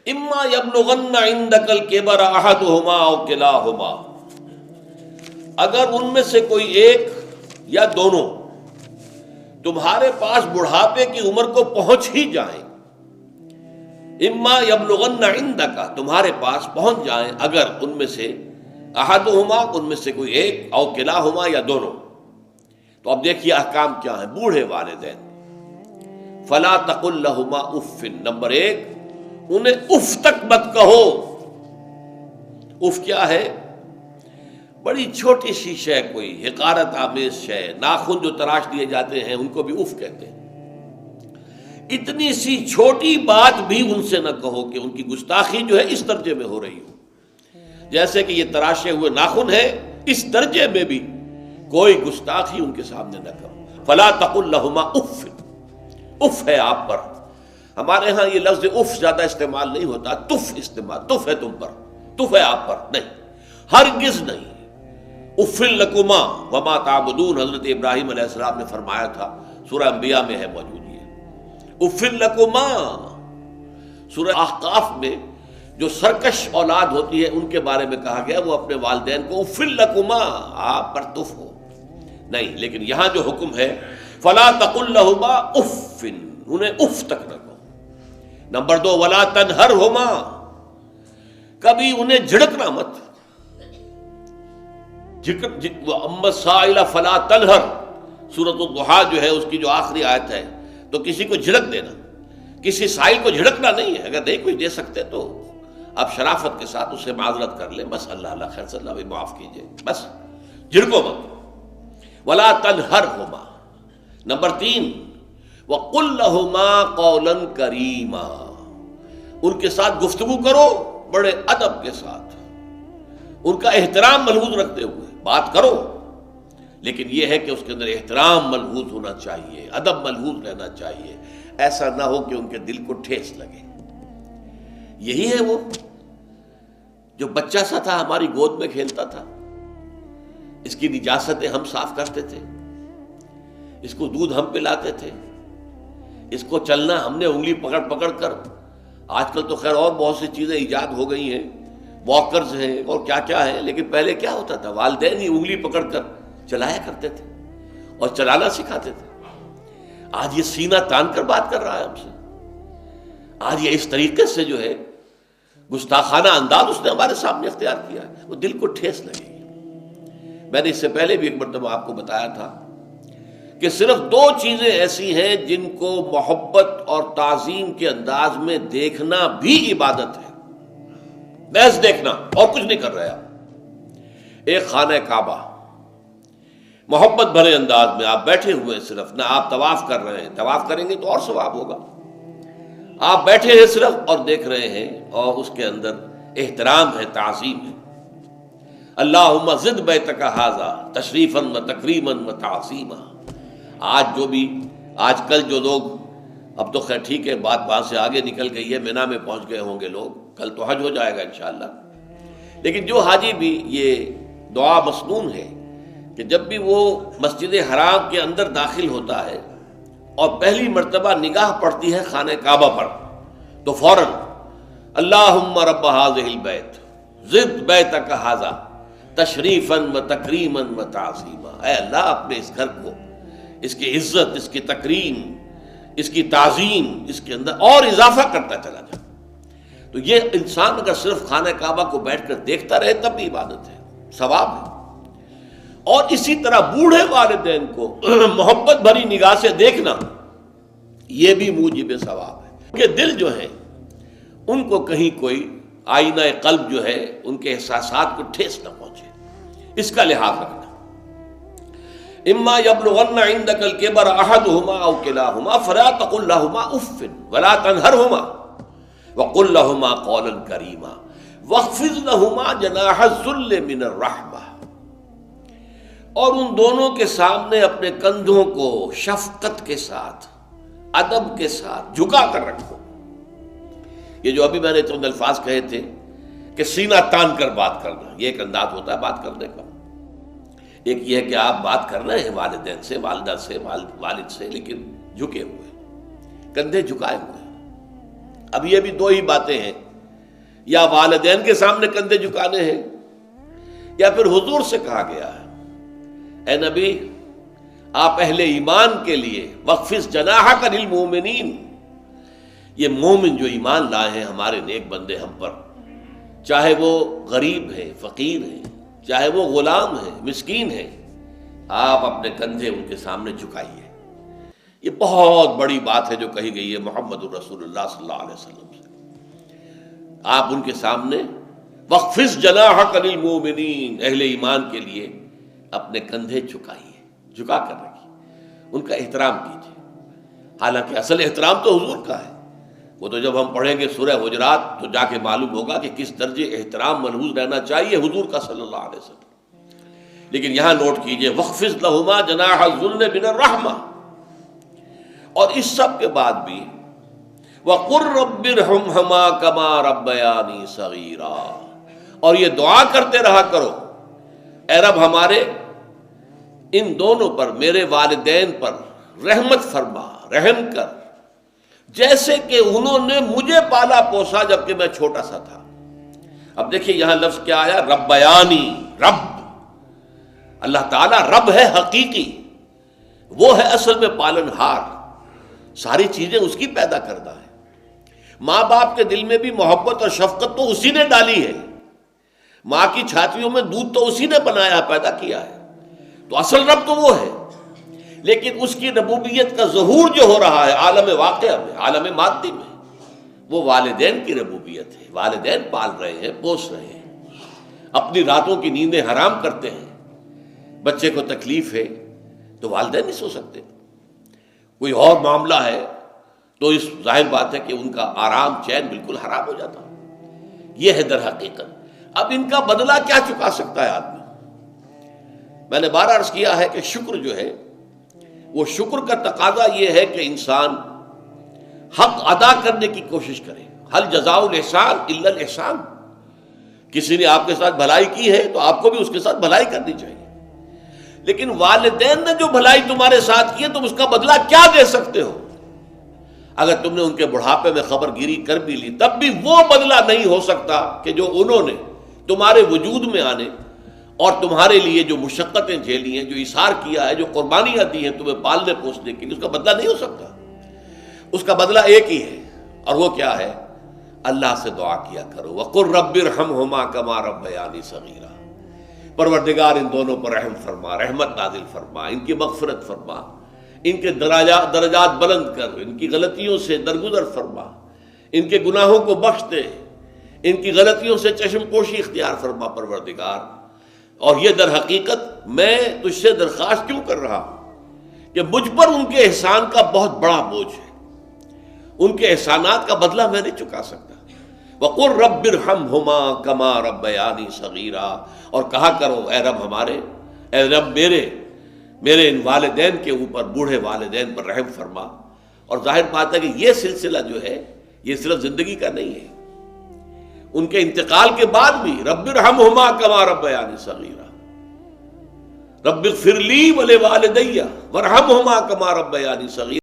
اما یبلغن عندک الکبر احدہما او کلاہما، اگر ان میں سے کوئی ایک یا دونوں تمہارے پاس بڑھاپے کی عمر کو پہنچ ہی جائیں، اما یبلغن عندک تمہارے پاس پہنچ جائیں اگر ان میں سے احدہما ان میں سے کوئی ایک او کلاہما یا دونوں، تو اب دیکھیے احکام کیا ہیں بوڑھے والدین۔ فلا تقل لہما اف، نمبر ایک انہیں اف تک مت کہو۔ اف کیا ہے؟ بڑی چھوٹی سی شے، کوئی حقارت آمیز شے، ناخن جو تراش دیے جاتے ہیں ان کو بھی اف کہتے ہیں۔ اتنی سی چھوٹی بات بھی ان سے نہ کہو کہ ان کی گستاخی جو ہے اس درجے میں ہو رہی ہو، جیسے کہ یہ تراشے ہوئے ناخن ہے، اس درجے میں بھی کوئی گستاخی ان کے سامنے نہ کرو۔ فلا تقل لہما اف، اف ہے آپ پر، ہمارے ہاں یہ لفظ اف زیادہ استعمال نہیں ہوتا، تف استعمال، تف ہے تم پر، تف ہے آپ پر، نہیں، ہرگز نہیں۔ اف لکما وما تعبدون، حضرت ابراہیم علیہ السلام نے فرمایا تھا، سورہ انبیاء میں ہے موجود یہ اف لکما۔ سورہ احقاف میں جو سرکش اولاد ہوتی ہے ان کے بارے میں کہا گیا وہ اپنے والدین کو اف لکما، آپ پر تف ہو، نہیں، لیکن یہاں جو حکم ہے فلا تقل لہما اف، انہیں اف تک نہ کہو۔ نمبر دو ولا تنہرہما، کبھی انہیں جھڑکنا مت۔ اما السائل فلا تنہر، سورۃ الضحیٰ جو ہے اس کی جو آخری آیت ہے، تو کسی کو جھڑک دینا، کسی سائل کو جھڑکنا نہیں ہے، اگر نہیں کچھ دے سکتے تو آپ شرافت کے ساتھ اس سے معذرت کر لیں، بس اللہ خیر صلی اللہ بھی معاف کیجئے، بس جھڑکو مت۔ ولا تنہرہما، نمبر تین وقل لہما قولا کریما، ان کے ساتھ گفتگو کرو بڑے ادب کے ساتھ، ان کا احترام ملحوظ رکھتے ہوئے بات کرو، لیکن یہ ہے کہ اس کے اندر احترام ملحوظ ہونا چاہیے، ادب ملحوظ رہنا چاہیے، ایسا نہ ہو کہ ان کے دل کو ٹھیس لگے۔ یہی ہے وہ جو بچہ سا تھا ہماری گود میں کھیلتا تھا، اس کی نجاستیں ہم صاف کرتے تھے، اس کو دودھ ہم پلاتے تھے، اس کو چلنا ہم نے انگلی پکڑ پکڑ کر، آج کل تو خیر اور بہت سی چیزیں ایجاد ہو گئی ہیں، واکرز ہیں اور کیا کیا ہے، لیکن پہلے کیا ہوتا تھا، والدین ہی انگلی پکڑ کر چلایا کرتے تھے اور چلانا سکھاتے تھے۔ آج یہ سینہ تان کر بات کر رہا ہے ہم سے، آج یہ اس طریقے سے جو ہے گستاخانہ انداز اس نے ہمارے سامنے اختیار کیا ہے، وہ دل کو ٹھیس لگے گی۔ میں نے اس سے پہلے بھی ایک مرتبہ آپ کو بتایا تھا کہ صرف دو چیزیں ایسی ہیں جن کو محبت اور تعظیم کے انداز میں دیکھنا بھی عبادت ہے، محض دیکھنا اور کچھ نہیں کر رہے آپ۔ ایک خانہ کعبہ، محبت بھرے انداز میں آپ بیٹھے ہوئے، صرف نہ آپ طواف کر رہے ہیں، طواف کریں گے تو اور ثواب ہوگا، آپ بیٹھے ہیں صرف اور دیکھ رہے ہیں، اور اس کے اندر احترام ہے، تعظیم ہے۔ اللہم زد بیتک ھذا تشریفا و تکریما و تعظیما۔ آج کل جو لوگ، اب تو خیر ٹھیک ہے بات وہاں سے آگے نکل گئی ہے، مینا میں پہنچ گئے ہوں گے لوگ، کل تو حج ہو جائے گا انشاءاللہ، لیکن جو حاجی بھی یہ دعا مسنون ہے کہ جب بھی وہ مسجد حرام کے اندر داخل ہوتا ہے اور پہلی مرتبہ نگاہ پڑتی ہے خانہ کعبہ پر، تو فوراً اللہم رب ھذہ البیت زد بیتک ھذا تشریفا و تکریما و تعظیما، اے اللہ اپنے اس گھر کو، اس کی عزت، اس کی تکریم، اس کی تعظیم، اس کے اندر اور اضافہ کرتا چلا جائے۔ تو یہ انسان اگر صرف خانہ کعبہ کو بیٹھ کر دیکھتا رہے تب بھی عبادت ہے، ثواب ہے۔ اور اسی طرح بوڑھے والدین کو محبت بھری نگاہ سے دیکھنا، یہ بھی موجب ثواب ہے کہ دل جو ہے ان کو کہیں کوئی آئینہ قلب جو ہے ان کے احساسات کو ٹھیس نہ پہنچے، اس کا لحاظ رکھنا۔ اما یبلغن عندک الکبر احدہما او کلاہما فلا تقل لہما اف ولا تنہرہما وقل لہما قولا کریما واخفض لہما جناح الذل من الرحمہ، اور ان دونوں کے سامنے اپنے کندھوں کو شفقت کے ساتھ، ادب کے ساتھ جھکا کر رکھو۔ یہ جو ابھی میں نے چند الفاظ کہے تھے کہ سینہ تان کر بات کرنا، یہ ایک انداز ہوتا ہے بات کرنے کا۔ ایک یہ ہے کہ آپ بات کر رہے ہیں والدین سے، والدہ سے، والد سے، لیکن جھکے ہوئے، کندھے جھکائے ہوئے۔ اب یہ بھی دو ہی باتیں ہیں یا والدین کے سامنے کندھے جھکانے ہیں، یا پھر حضور سے کہا گیا ہے اے نبی آپ اہل ایمان کے لیے وخفض جناحک للمؤمنین، یہ مومن جو ایمان لائے ہیں ہمارے نیک بندے ہم پر، چاہے وہ غریب ہیں، فقیر ہیں، چاہے وہ غلام ہیں، مسکین ہیں، آپ اپنے کندھے ان کے سامنے جھکائیے۔ یہ بہت بڑی بات ہے جو کہی گئی ہے محمد الرسول اللہ صلی اللہ علیہ وسلم سے۔ آپ ان کے سامنے وخفض جناحک للمؤمنین، اہل ایمان کے لیے اپنے کندھے جھکائیے، جھکا کر رکھیے، ان کا احترام کیجیے۔ حالانکہ اصل احترام تو حضور کا ہے، وہ تو جب ہم پڑھیں گے سورہ حجرات تو جا کے معلوم ہوگا کہ کس درجے احترام ملحوظ رہنا چاہیے حضور کا صلی اللہ علیہ وسلم۔ لیکن یہاں نوٹ کیجئے وَخْفِضْ لَهُمَا جَنَاحَ الذُّلِّ مِنَ الرَّحْمَةِ، اور اس سب کے بعد بھی وَقُلْ رَبِّ ارْحَمْهُمَا كَمَا رَبَّيَانِي صَغِيرًا، اور یہ دعا کرتے رہا کرو اے رب ہمارے ان دونوں پر، میرے والدین پر رحمت فرما، رحم کر، جیسے کہ انہوں نے مجھے پالا پوسا جبکہ میں چھوٹا سا تھا۔ اب دیکھیے یہاں لفظ کیا آیا، ربیانی، رب، اللہ تعالیٰ رب ہے حقیقی، وہ ہے اصل میں پالن ہار، ساری چیزیں اس کی پیدا کردہ ہے۔ ماں باپ کے دل میں بھی محبت اور شفقت تو اسی نے ڈالی ہے، ماں کی چھاتیوں میں دودھ تو اسی نے بنایا، پیدا کیا ہے، تو اصل رب تو وہ ہے۔ لیکن اس کی ربوبیت کا ظہور جو ہو رہا ہے عالم واقعہ میں، عالم مادی میں، وہ والدین کی ربوبیت ہے۔ والدین پال رہے ہیں، پوس رہے ہیں، اپنی راتوں کی نیندیں حرام کرتے ہیں، بچے کو تکلیف ہے تو والدین نہیں سو سکتے، کوئی اور معاملہ ہے تو اس ظاہر بات ہے کہ ان کا آرام چین بالکل حرام ہو جاتا۔ یہ ہے در حقیقت۔ اب ان کا بدلہ کیا چکا سکتا ہے آدمی؟ میں نے بار عرض کیا ہے کہ شکر جو ہے وہ شکر کا تقاضا یہ ہے کہ انسان حق ادا کرنے کی کوشش کرے۔ ہل جزاء الاحسان الا الاحسان، کسی نے آپ کے ساتھ بھلائی کی ہے تو آپ کو بھی اس کے ساتھ بھلائی کرنی چاہیے۔ لیکن والدین نے جو بھلائی تمہارے ساتھ کی ہے تم اس کا بدلہ کیا دے سکتے ہو؟ اگر تم نے ان کے بڑھاپے میں خبر گیری کر بھی لی تب بھی وہ بدلہ نہیں ہو سکتا کہ جو انہوں نے تمہارے وجود میں آنے اور تمہارے لیے جو مشقتیں جھیلی ہیں، جو ایثار کیا ہے، جو قربانیاں دی ہیں تمہیں پالنے پوسنے کے لیے، اس کا بدلہ نہیں ہو سکتا۔ اس کا بدلہ ایک ہی ہے، اور وہ کیا ہے؟ اللہ سے دعا کیا کرو وَقُلْ رَبِّ ارْحَمْهُمَا كَمَا رَبَّيَانِي صَغِيرًا، پروردگار ان دونوں پر رحم فرما، رحمت نازل فرما، ان کی مغفرت فرما، ان کے درجات بلند کر، ان کی غلطیوں سے درگزر فرما، ان کے گناہوں کو بخش دے، ان کی غلطیوں سے چشم پوشی اختیار فرما پروردگار۔ اور یہ در حقیقت میں تجھ سے درخواست کیوں کر رہا ہوں کہ مجھ پر ان کے احسان کا بہت بڑا بوجھ ہے، ان کے احسانات کا بدلہ میں نہیں چکا سکتا۔ وَقُلْ رَبِّ ارْحَمْهُمَا كَمَا رَبَّيَانِي صَغِيرًا، اور کہا کرو اے رب ہمارے، اے رب میرے ان والدین کے اوپر، بوڑھے والدین پر رحم فرما۔ اور ظاہر بات ہے کہ یہ سلسلہ جو ہے یہ صرف زندگی کا نہیں ہے، ان کے انتقال کے بعد بھی رب ارحمہما کما ربیانی صغیرا، رب اغفر لی ولوالدی وارحمہما کما ربیانی صغیرا۔